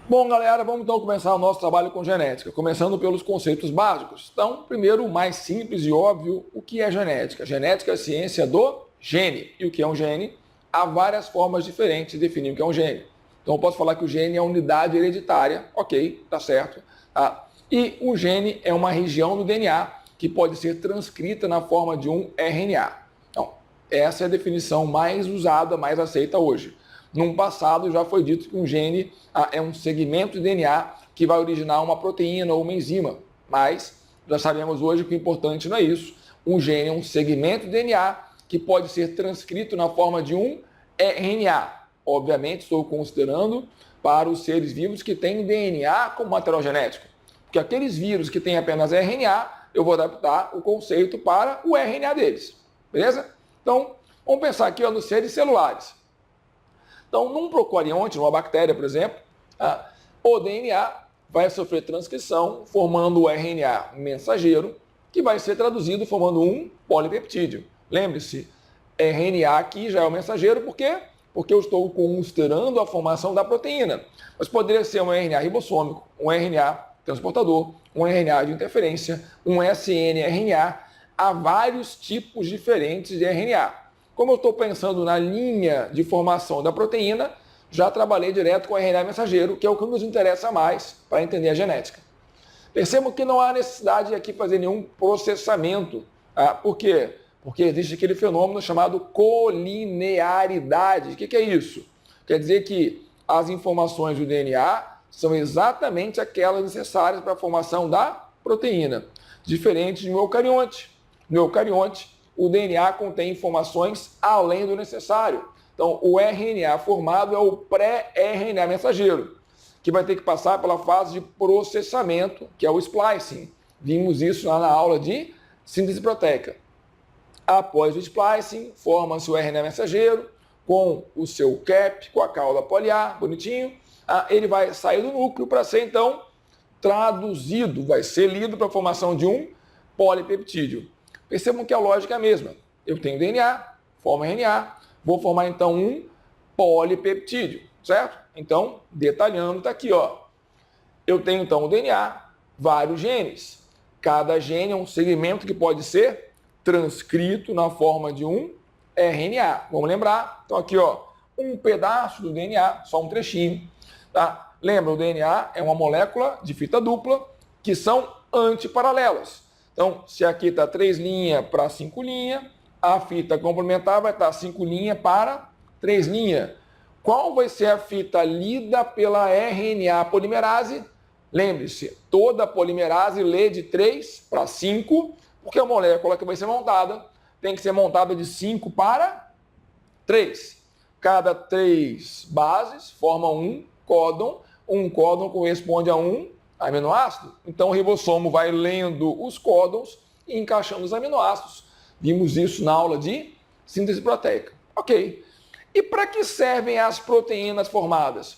Bom, galera, vamos então começar o nosso trabalho com genética, começando pelos conceitos básicos. Então, primeiro, o mais simples e óbvio, o que é genética? Genética é a ciência do gene. E o que é um gene? Há várias formas diferentes de definir o que é um gene. Então, eu posso falar que o gene é a unidade hereditária, ok, tá certo. Tá? E o gene é uma região do DNA que pode ser transcrita na forma de um RNA. Então, essa é a definição mais usada, mais aceita hoje. No passado já foi dito que um gene é um segmento de DNA que vai originar uma proteína ou uma enzima, mas já sabemos hoje que o importante não é isso. Um gene é um segmento de DNA que pode ser transcrito na forma de um RNA. Obviamente, estou considerando para os seres vivos que têm DNA como material genético, porque aqueles vírus que têm apenas RNA, eu vou adaptar o conceito para o RNA deles, beleza? Então, vamos pensar aqui nos seres celulares. Então, num procarionte, numa bactéria, por exemplo, o DNA vai sofrer transcrição, formando o RNA mensageiro, que vai ser traduzido formando um polipeptídeo. Lembre-se, RNA aqui já é o mensageiro, por quê? Porque eu estou considerando a formação da proteína. Mas poderia ser um RNA ribossômico, um RNA transportador, um RNA de interferência, um snRNA. Há vários tipos diferentes de RNA. Como eu estou pensando na linha de formação da proteína, já trabalhei direto com o RNA mensageiro, que é o que nos interessa mais para entender a genética. Percebam que não há necessidade de aqui fazer nenhum processamento. Por quê? Porque existe aquele fenômeno chamado colinearidade. O que é isso? Quer dizer que as informações do DNA são exatamente aquelas necessárias para a formação da proteína, diferente de um eucarionte. No eucarionte, o DNA contém informações além do necessário. Então, o RNA formado é o pré-RNA mensageiro, que vai ter que passar pela fase de processamento, que é o splicing. Vimos isso lá na aula de síntese proteica. Após o splicing, forma-se o RNA mensageiro com o seu cap, com a cauda poliar, bonitinho. Ele vai sair do núcleo para ser, então, traduzido, vai ser lido para a formação de um polipeptídeo. Percebam que a lógica é a mesma. Eu tenho DNA, formo RNA, vou formar então um polipeptídeo, certo? Então, detalhando, está aqui, ó. Eu tenho então o DNA, vários genes. Cada gene é um segmento que pode ser transcrito na forma de um RNA. Vamos lembrar? Então, aqui, ó, um pedaço do DNA, só um trechinho. Tá? Lembra, o DNA é uma molécula de fita dupla que são antiparalelas. Então, se aqui está 3 linhas para 5 linhas, a fita complementar vai estar 5 linhas para 3 linhas. Qual vai ser a fita lida pela RNA polimerase? Lembre-se, toda polimerase lê de 3 para 5, porque a molécula que vai ser montada tem que ser montada de 5 para 3. Cada 3 bases formam um códon corresponde a um aminoácido. Então, o ribossomo vai lendo os códons e encaixando os aminoácidos. Vimos isso na aula de síntese proteica. Ok. E para que servem as proteínas formadas?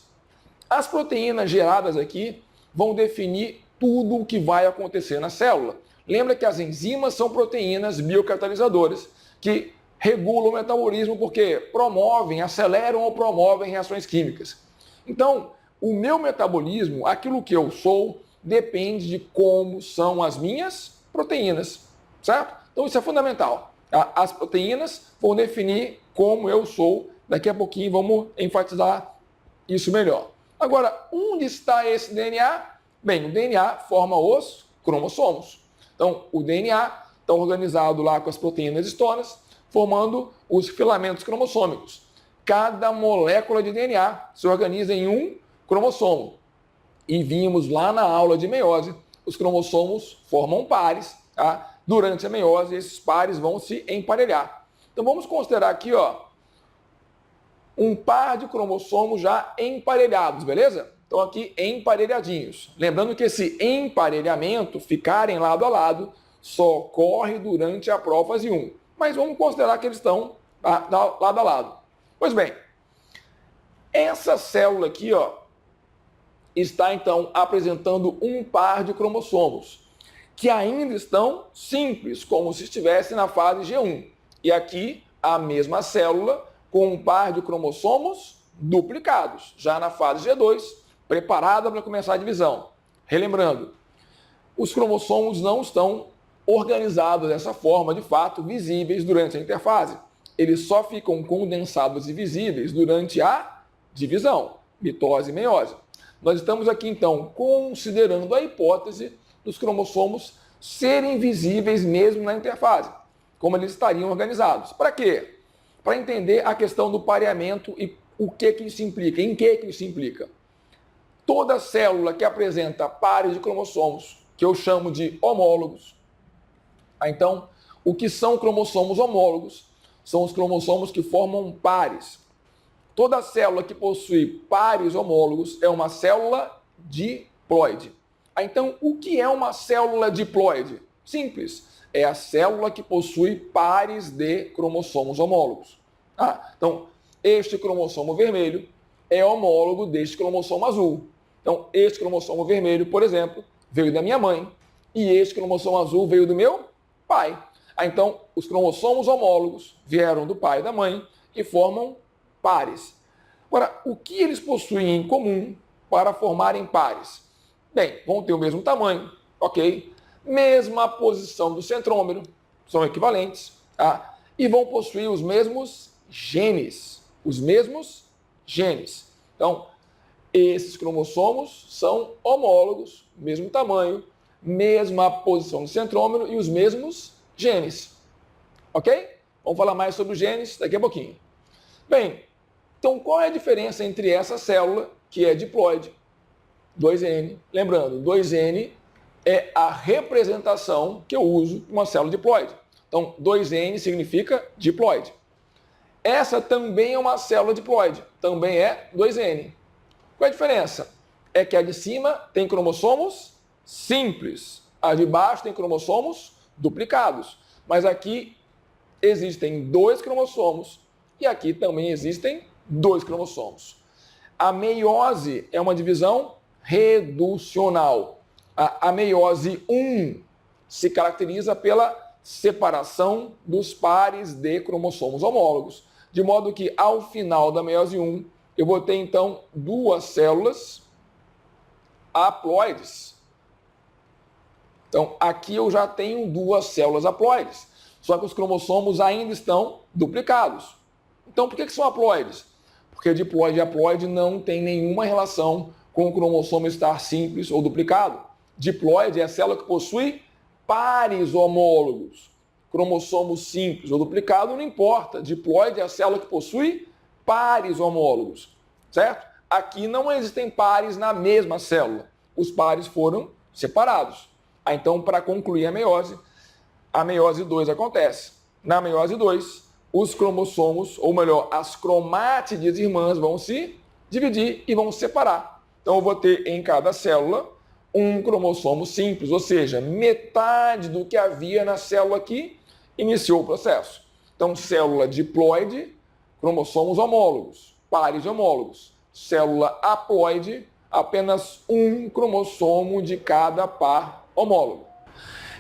As proteínas geradas aqui vão definir tudo o que vai acontecer na célula. Lembra que as enzimas são proteínas biocatalisadoras que regulam o metabolismo porque promovem, aceleram ou promovem reações químicas. Então, o meu metabolismo, aquilo que eu sou, depende de como são as minhas proteínas, certo? Então, isso é fundamental. As proteínas vão definir como eu sou. Daqui a pouquinho vamos enfatizar isso melhor. Agora, onde está esse DNA? Bem, o DNA forma os cromossomos. Então, o DNA está organizado lá com as proteínas histonas, formando os filamentos cromossômicos. Cada molécula de DNA se organiza em um cromossomo. E vimos lá na aula de meiose, os cromossomos formam pares. Tá? Durante a meiose, esses pares vão se emparelhar. Então, vamos considerar aqui, ó, um par de cromossomos já emparelhados, beleza? Então, aqui emparelhadinhos. Lembrando que esse emparelhamento, ficarem lado a lado, só ocorre durante a prófase 1. Mas vamos considerar que eles estão lado a lado. Pois bem, essa célula aqui, ó, está então apresentando um par de cromossomos, que ainda estão simples, como se estivesse na fase G1. E aqui, a mesma célula com um par de cromossomos duplicados, já na fase G2, preparada para começar a divisão. Relembrando, os cromossomos não estão organizados dessa forma, de fato, visíveis durante a interfase. Eles só ficam condensados e visíveis durante a divisão, mitose e meiose. Nós estamos aqui, então, considerando a hipótese dos cromossomos serem visíveis mesmo na interfase, como eles estariam organizados. Para quê? Para entender a questão do pareamento e o que isso implica, em que isso implica. Toda célula que apresenta pares de cromossomos, que eu chamo de homólogos. Então, o que são cromossomos homólogos? São os cromossomos que formam pares. Toda célula que possui pares homólogos é uma célula diploide. Então, o que é uma célula diploide? Simples. É a célula que possui pares de cromossomos homólogos. Então, este cromossomo vermelho é homólogo deste cromossomo azul. Então, este cromossomo vermelho, por exemplo, veio da minha mãe e este cromossomo azul veio do meu pai. Então, os cromossomos homólogos vieram do pai e da mãe e formam pares. Agora, o que eles possuem em comum para formarem pares? Bem, vão ter o mesmo tamanho, ok? Mesma posição do centrômero, são equivalentes, tá? E vão possuir os mesmos genes. Os mesmos genes. Então, esses cromossomos são homólogos, mesmo tamanho, mesma posição do centrômero e os mesmos genes. Ok? Vamos falar mais sobre os genes daqui a pouquinho. Bem, então qual é a diferença entre essa célula, que é diploide, 2N, lembrando, 2N é a representação que eu uso de uma célula diploide. Então, 2N significa diploide. Essa também é uma célula diploide, também é 2N. Qual é a diferença? É que a de cima tem cromossomos simples, a de baixo tem cromossomos duplicados. Mas aqui existem 2 cromossomos e aqui também existem 2 cromossomos. A meiose é uma divisão reducional. A meiose 1 se caracteriza pela separação dos pares de cromossomos homólogos, de modo que ao final da meiose 1 eu vou ter então 2 células haploides. Então aqui eu já tenho 2 células haploides, só que os cromossomos ainda estão duplicados. Então por que são haploides? Porque diploide e haploide não tem nenhuma relação com o cromossomo estar simples ou duplicado. Diploide é a célula que possui pares homólogos. Cromossomo simples ou duplicado não importa. Diploide é a célula que possui pares homólogos, certo? Aqui não existem pares na mesma célula. Os pares foram separados. Então, para concluir a meiose 2 acontece. Na meiose 2, os cromossomos, ou melhor, as cromátides irmãs vão se dividir e vão se separar. Então, eu vou ter em cada célula um cromossomo simples, ou seja, metade do que havia na célula que iniciou o processo. Então, célula diploide, cromossomos homólogos, pares homólogos. Célula haploide, apenas um cromossomo de cada par homólogo.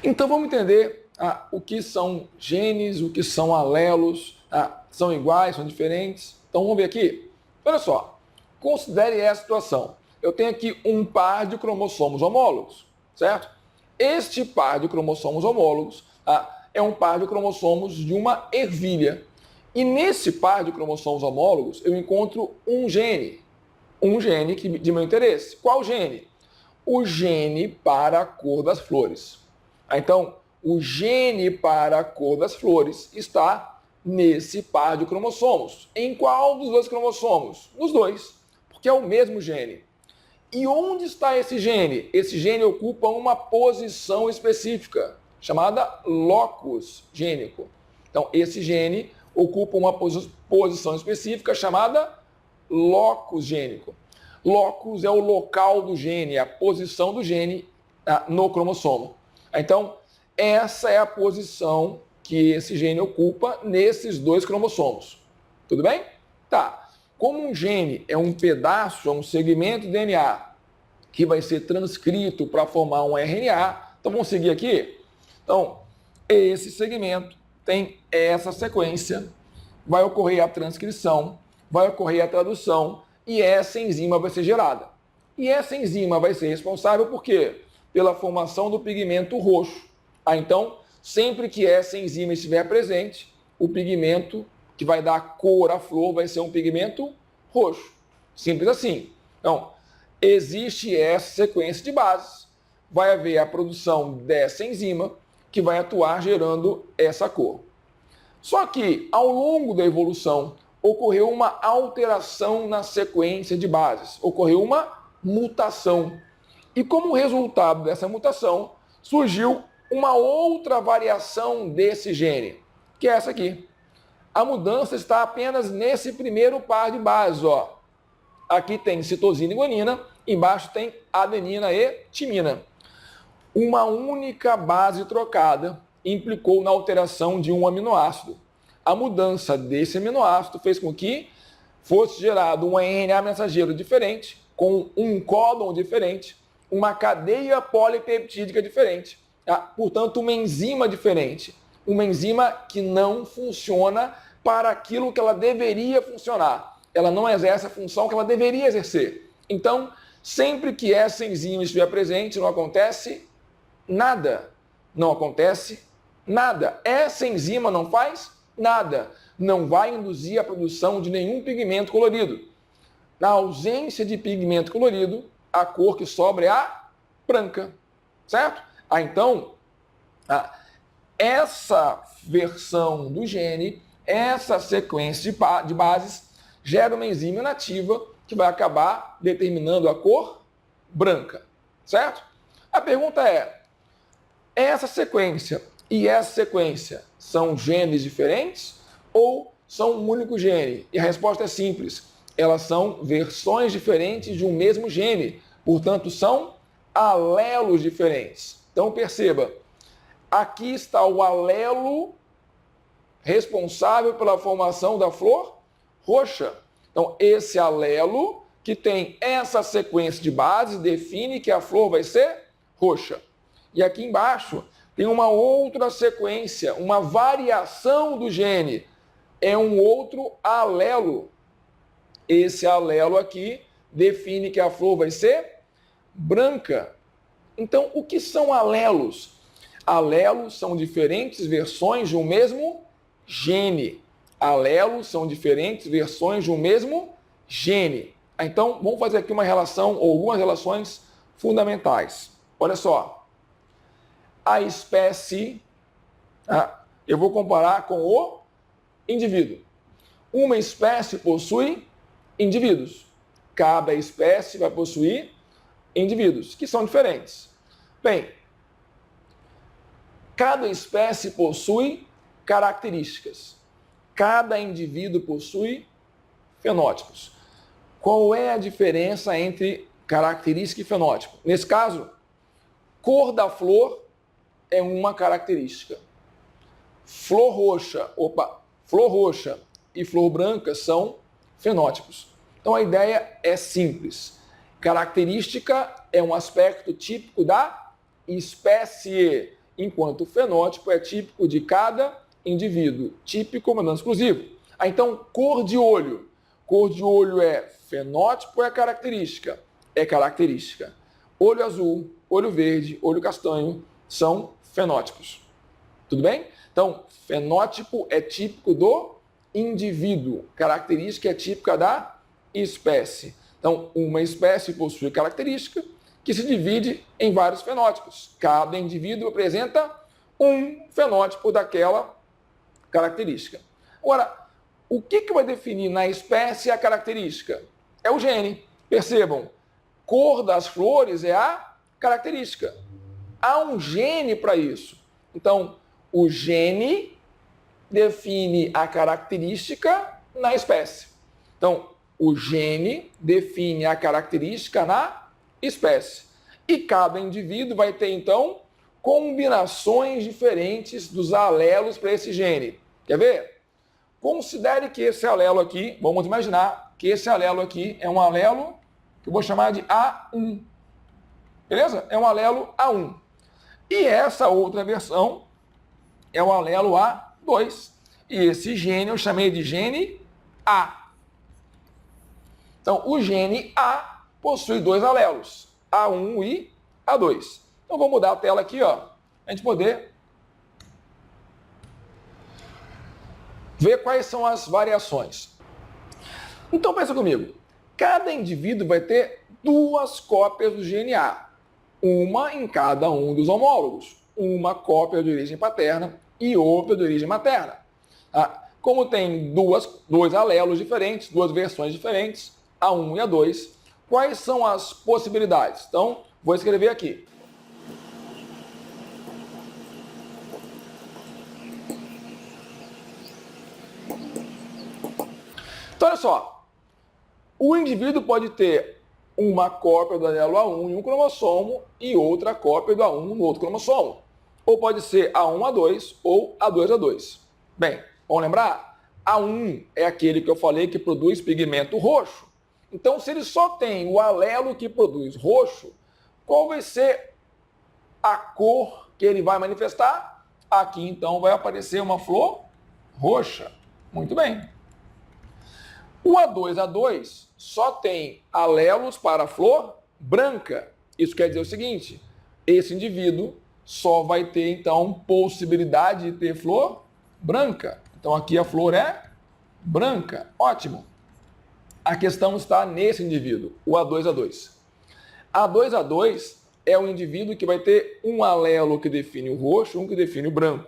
Então, vamos entender o que são genes, o que são alelos, são iguais, são diferentes. Então, vamos ver aqui. Olha só, considere essa situação. Eu tenho aqui um par de cromossomos homólogos, certo? Este par de cromossomos homólogos é um par de cromossomos de uma ervilha. E nesse par de cromossomos homólogos, eu encontro um gene de meu interesse. Qual gene? O gene para a cor das flores. Então, o gene para a cor das flores está nesse par de cromossomos. Em qual dos 2 cromossomos? Nos 2, porque é o mesmo gene. E onde está esse gene? Esse gene ocupa uma posição específica, chamada locus gênico. Então, esse gene ocupa uma posição específica chamada locus gênico. Locus é o local do gene, a posição do gene no cromossomo. Então, essa é a posição que esse gene ocupa nesses 2 cromossomos. Tudo bem? Tá. Como um gene é um pedaço, é um segmento de DNA que vai ser transcrito para formar um RNA, então vamos seguir aqui? Então, esse segmento tem essa sequência, vai ocorrer a transcrição, vai ocorrer a tradução e essa enzima vai ser gerada. E essa enzima vai ser responsável por quê? Pela formação do pigmento roxo. Então, sempre que essa enzima estiver presente, o pigmento que vai dar cor à flor vai ser um pigmento roxo. Simples assim. Então, existe essa sequência de bases. Vai haver a produção dessa enzima que vai atuar gerando essa cor. Só que, ao longo da evolução, ocorreu uma alteração na sequência de bases. Ocorreu uma mutação. E como resultado dessa mutação, surgiu uma outra variação desse gene, que é essa aqui. A mudança está apenas nesse primeiro par de bases, ó. Aqui tem citosina e guanina, embaixo tem adenina e timina. Uma única base trocada implicou na alteração de um aminoácido. A mudança desse aminoácido fez com que fosse gerado um RNA mensageiro diferente, com um códon diferente, uma cadeia polipeptídica diferente. Portanto, uma enzima diferente. Uma enzima que não funciona para aquilo que ela deveria funcionar. Ela não exerce a função que ela deveria exercer. Então, sempre que essa enzima estiver presente, não acontece nada. Não acontece nada. Essa enzima não faz nada. Não vai induzir a produção de nenhum pigmento colorido. Na ausência de pigmento colorido, a cor que sobra é a branca. Certo? Então, essa versão do gene, essa sequência de bases, gera uma enzima inativa que vai acabar determinando a cor branca. Certo? A pergunta é, essa sequência e essa sequência são genes diferentes ou são um único gene? E a resposta é simples. Elas são versões diferentes de um mesmo gene. Portanto, são alelos diferentes. Então, perceba, aqui está o alelo responsável pela formação da flor roxa. Então, esse alelo que tem essa sequência de bases define que a flor vai ser roxa. E aqui embaixo tem uma outra sequência, uma variação do gene. É um outro alelo. Esse alelo aqui define que a flor vai ser branca. Então, o que são alelos? Alelos são diferentes versões de um mesmo gene. Alelos são diferentes versões de um mesmo gene. Então, vamos fazer aqui uma relação, ou algumas relações fundamentais. Olha só. A espécie, eu vou comparar com o indivíduo. Uma espécie possui indivíduos. Cada espécie vai possuir indivíduos, que são diferentes. Bem, cada espécie possui características. Cada indivíduo possui fenótipos. Qual é a diferença entre característica e fenótipo? Nesse caso, cor da flor é uma característica. Flor roxa e flor branca são fenótipos. Então a ideia é simples. Característica é um aspecto típico da espécie, enquanto o fenótipo é típico de cada indivíduo, típico, mas não exclusivo. Então, cor de olho. Cor de olho é fenótipo, é característica? É característica. Olho azul, olho verde, olho castanho são fenótipos. Tudo bem? Então, fenótipo é típico do indivíduo, característica é típica da espécie. Então, uma espécie possui característica que se divide em vários fenótipos. Cada indivíduo apresenta um fenótipo daquela característica. Agora, o que vai definir na espécie a característica? É o gene. Percebam, cor das flores é a característica. Há um gene para isso. Então, o gene define a característica na espécie. Então, o gene define a característica na espécie. E cada indivíduo vai ter, então, combinações diferentes dos alelos para esse gene. Quer ver? Considere que esse alelo aqui, vamos imaginar que esse alelo aqui é um alelo que eu vou chamar de A1. Beleza? É um alelo A1. E essa outra versão é o alelo A2. E esse gene eu chamei de gene A. Então, o gene A possui dois alelos, A1 e A2. Então, vou mudar a tela aqui, ó, a gente poder ver quais são as variações. Então, pensa comigo. Cada indivíduo vai ter duas cópias do GNA, uma em cada um dos homólogos, uma cópia de origem paterna e outra de origem materna. Como tem dois alelos diferentes, duas versões diferentes, A1 e A2, quais são as possibilidades? Então, vou escrever aqui. Então, olha só. O indivíduo pode ter uma cópia do alelo A1 em um cromossomo e outra cópia do A1 no outro cromossomo. Ou pode ser A1, A2 ou A2, A2. Bem, vamos lembrar? A1 é aquele que eu falei que produz pigmento roxo. Então, se ele só tem o alelo que produz roxo, qual vai ser a cor que ele vai manifestar? Aqui, então, vai aparecer uma flor roxa. Muito bem. O A2, só tem alelos para a flor branca. Isso quer dizer o seguinte, esse indivíduo só vai ter, então, possibilidade de ter flor branca. Então, aqui a flor é branca. Ótimo. A questão está nesse indivíduo, o A2. A2 é um indivíduo que vai ter um alelo que define o roxo, um que define o branco.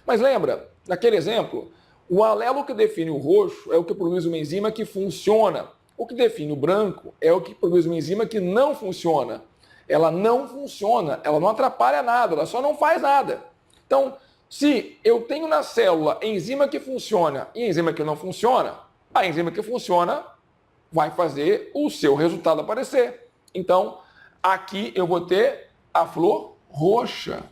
Mas lembra, naquele exemplo, o alelo que define o roxo é o que produz uma enzima que funciona. O que define o branco é o que produz uma enzima que não funciona. Ela não funciona, ela não atrapalha nada, ela só não faz nada. Então, se eu tenho na célula enzima que funciona e enzima que não funciona, a enzima que funciona vai fazer o seu resultado aparecer. Então, aqui eu vou ter a flor roxa.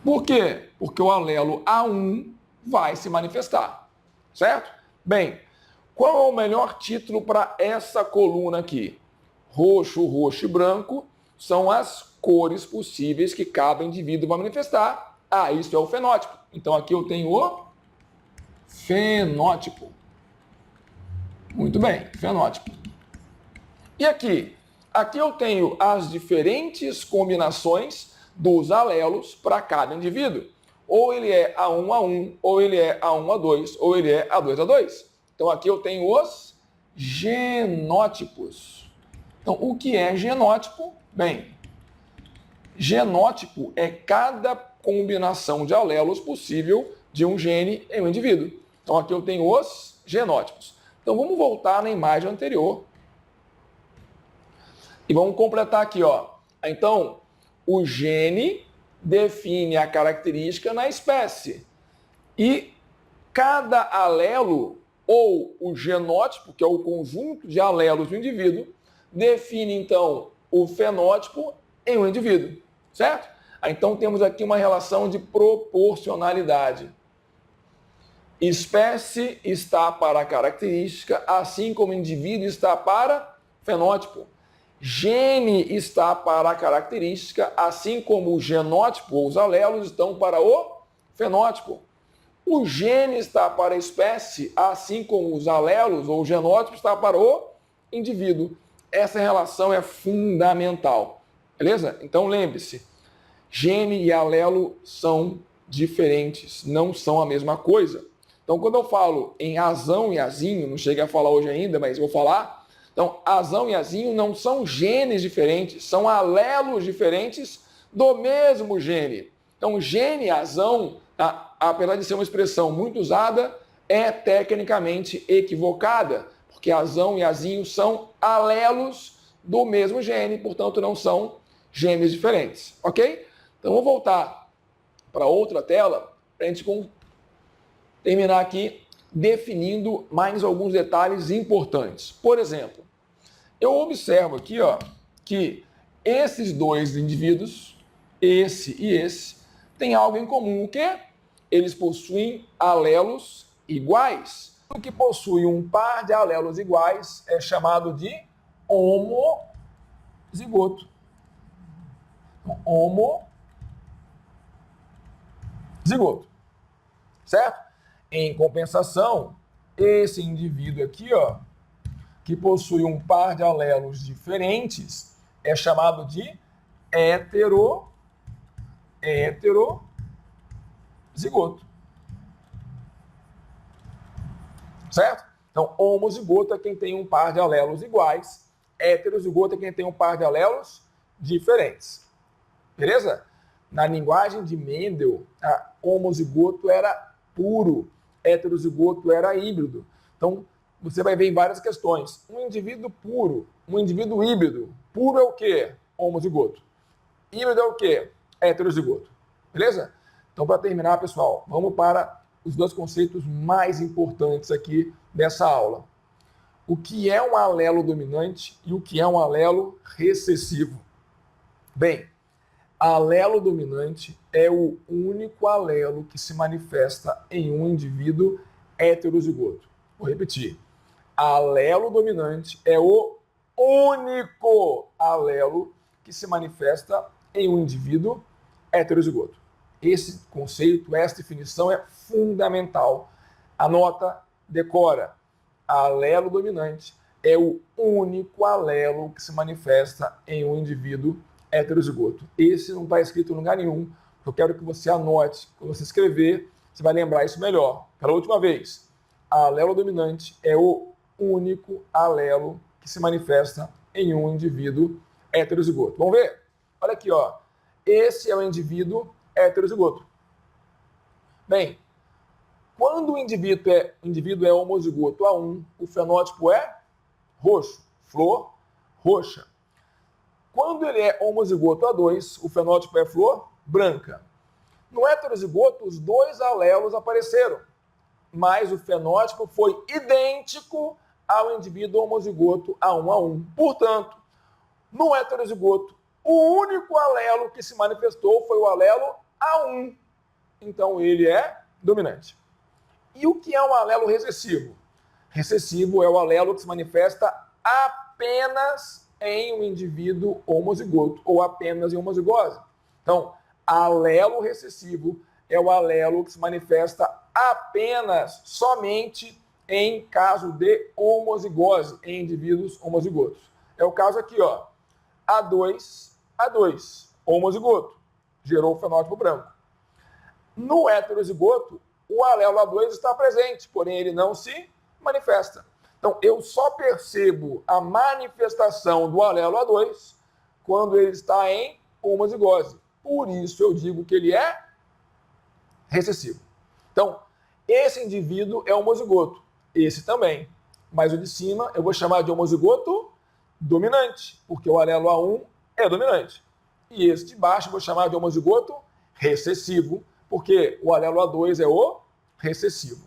Por quê? Porque o alelo A1 vai se manifestar, certo? Bem, qual é o melhor título para essa coluna aqui? Roxo, roxo e branco são as cores possíveis que cada indivíduo vai manifestar. Isso é o fenótipo. Então aqui eu tenho o fenótipo. Muito bem, fenótipo. E aqui? Aqui eu tenho as diferentes combinações dos alelos para cada indivíduo. Ou ele é A1, ou ele é A1, A2, ou ele é A2. Então aqui eu tenho os genótipos. Então o que é genótipo? Bem, genótipo é cada combinação de alelos possível de um gene em um indivíduo. Então aqui eu tenho os genótipos. Então vamos voltar na imagem anterior. E vamos completar aqui, ó. Então, o gene define a característica na espécie. E cada alelo, ou o genótipo, que é o conjunto de alelos do indivíduo, define, então, o fenótipo em um indivíduo, certo? Então, temos aqui uma relação de proporcionalidade. Espécie está para a característica, assim como indivíduo está para fenótipo. Gene está para a característica, assim como o genótipo ou os alelos estão para o fenótipo. O gene está para a espécie, assim como os alelos ou o genótipo está para o indivíduo. Essa relação é fundamental, beleza? Então lembre-se, gene e alelo são diferentes, não são a mesma coisa. Então quando eu falo em azão e azinho, não cheguei a falar hoje ainda, mas vou falar. Então, azão e azinho não são genes diferentes, são alelos diferentes do mesmo gene. Então, gene e azão, apesar de ser uma expressão muito usada, é tecnicamente equivocada, porque azão e azinho são alelos do mesmo gene, portanto, não são genes diferentes, ok? Então, vou voltar para outra tela para a gente terminar aqui definindo mais alguns detalhes importantes. Por exemplo, eu observo aqui, ó, que esses dois indivíduos, esse e esse, têm algo em comum. O quê? Eles possuem alelos iguais. O que possui um par de alelos iguais é chamado de homozigoto. Homozigoto. Certo? Em compensação, esse indivíduo aqui, ó, que possui um par de alelos diferentes é chamado de heterozigoto. Certo? Então, homozigoto é quem tem um par de alelos iguais, heterozigoto é quem tem um par de alelos diferentes. Beleza? Na linguagem de Mendel, homozigoto era puro, heterozigoto era híbrido. Então, você vai ver em várias questões. Um indivíduo puro, um indivíduo híbrido. Puro é o quê? Homozigoto. Híbrido é o quê? Heterozigoto. Beleza? Então, para terminar, pessoal, vamos para os dois conceitos mais importantes aqui dessa aula. O que é um alelo dominante e o que é um alelo recessivo? Bem, alelo dominante é o único alelo que se manifesta em um indivíduo heterozigoto. Vou repetir. Alelo dominante é o único alelo que se manifesta em um indivíduo heterozigoto. Esse conceito, essa definição é fundamental. Anota, decora. Alelo dominante é o único alelo que se manifesta em um indivíduo heterozigoto. Esse não está escrito em lugar nenhum. Eu quero que você anote. Quando você escrever, você vai lembrar isso melhor. Pela última vez, alelo dominante é o único alelo que se manifesta em um indivíduo heterozigoto. Vamos ver? Olha aqui, ó. Esse é o indivíduo heterozigoto. Bem, quando o indivíduo é homozigoto A1, o fenótipo é roxo, flor roxa. Quando ele é homozigoto A2, o fenótipo é flor branca. No heterozigoto, os dois alelos apareceram, mas o fenótipo foi idêntico ao indivíduo homozigoto A1. Portanto, no heterozigoto, o único alelo que se manifestou foi o alelo A1. Então, ele é dominante. E o que é um alelo recessivo? Recessivo é o alelo que se manifesta apenas em um indivíduo homozigoto ou apenas em homozigose. Então, alelo recessivo é o alelo que se manifesta apenas, somente em caso de homozigose, em indivíduos homozigotos. É o caso aqui, ó. A2, homozigoto, gerou o fenótipo branco. No heterozigoto, o alelo A2 está presente, porém ele não se manifesta. Então, eu só percebo a manifestação do alelo A2 quando ele está em homozigose. Por isso eu digo que ele é recessivo. Então, esse indivíduo é homozigoto, esse também. Mas o de cima eu vou chamar de homozigoto dominante, porque o alelo A1 é dominante. E esse de baixo eu vou chamar de homozigoto recessivo, porque o alelo A2 é o recessivo.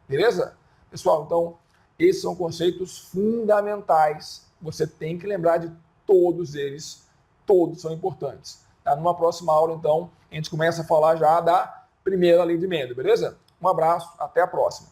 Beleza? Pessoal, então, esses são conceitos fundamentais. Você tem que lembrar de todos eles. Todos são importantes. Tá? Numa próxima aula, então, a gente começa a falar já da primeira lei de Mendel, beleza? Um abraço, até a próxima.